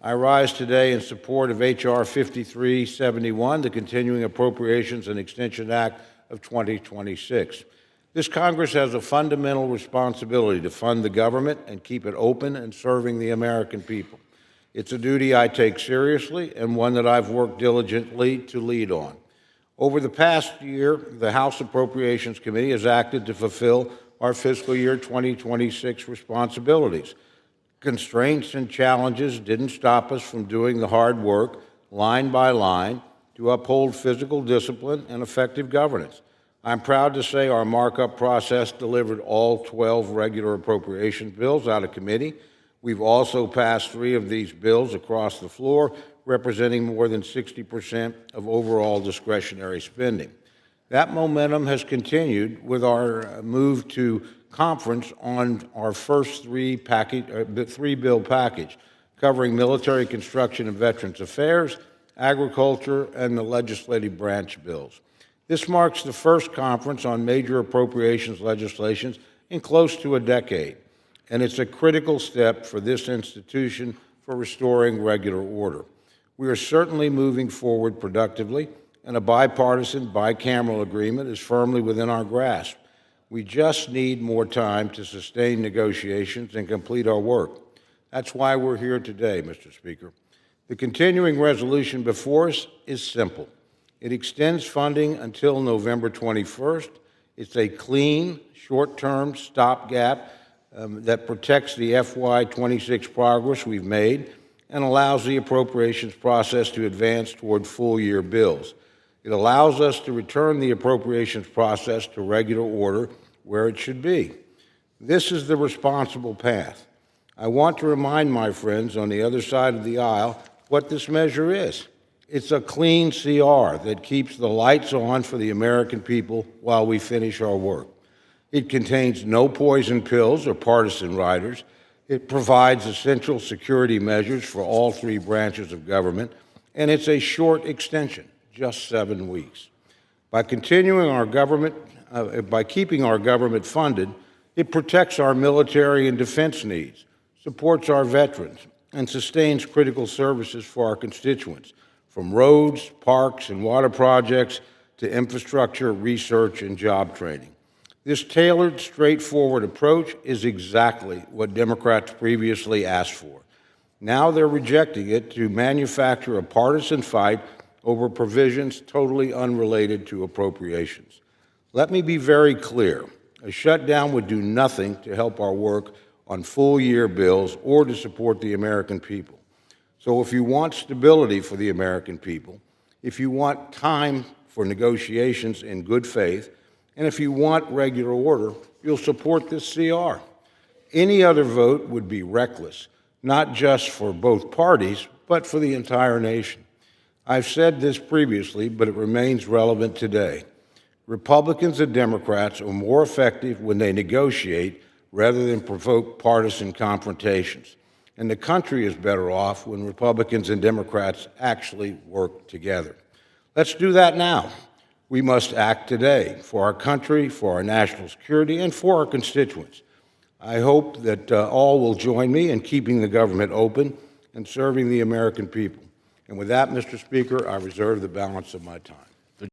I rise today in support of H.R. 5371, the Continuing Appropriations and Extension Act of 2026. This Congress has a fundamental responsibility to fund the government and keep it open and serving the American people. It's a duty I take seriously and one that I've worked diligently to lead on. Over the past year, the House Appropriations Committee has acted to fulfill our fiscal year 2026 responsibilities. Constraints and challenges didn't stop us from doing the hard work, line by line, to uphold physical discipline and effective governance. I'm proud to say our markup process delivered all 12 regular appropriations bills out of committee. We've also passed 3 of these bills across the floor, representing more than 60% of overall discretionary spending. That momentum has continued with our move to conference on our first 3-bill package, covering military construction and Veterans Affairs, agriculture, and the legislative branch bills. This marks the first conference on major appropriations legislation in close to a decade, and it's a critical step for this institution for restoring regular order. We are certainly moving forward productively, and a bipartisan, bicameral agreement is firmly within our grasp. We just need more time to sustain negotiations and complete our work. That's why we're here today, Mr. Speaker. The continuing resolution before us is simple. It extends funding until November 21st. It's a clean, short-term stopgap that protects the FY26 progress we've made and allows the appropriations process to advance toward full-year bills. It allows us to return the appropriations process to regular order where it should be. This is the responsible path. I want to remind my friends on the other side of the aisle what this measure is. It's a clean CR that keeps the lights on for the American people while we finish our work. It contains no poison pills or partisan riders. It provides essential security measures for all 3 branches of government, and it's a short extension, just 7 weeks. By keeping our government funded, it protects our military and defense needs, supports our veterans, and sustains critical services for our constituents, from roads, parks, and water projects to infrastructure, research, and job training. This tailored, straightforward approach is exactly what Democrats previously asked for. Now they're rejecting it to manufacture a partisan fight over provisions totally unrelated to appropriations. Let me be very clear. A shutdown would do nothing to help our work on full-year bills or to support the American people. So if you want stability for the American people, if you want time for negotiations in good faith, and if you want regular order, you'll support this CR. Any other vote would be reckless, not just for both parties, but for the entire nation. I've said this previously, but it remains relevant today. Republicans and Democrats are more effective when they negotiate rather than provoke partisan confrontations. And the country is better off when Republicans and Democrats actually work together. Let's do that now. We must act today for our country, for our national security, and for our constituents. I hope that all will join me in keeping the government open and serving the American people. And with that, Mr. Speaker, I reserve the balance of my time.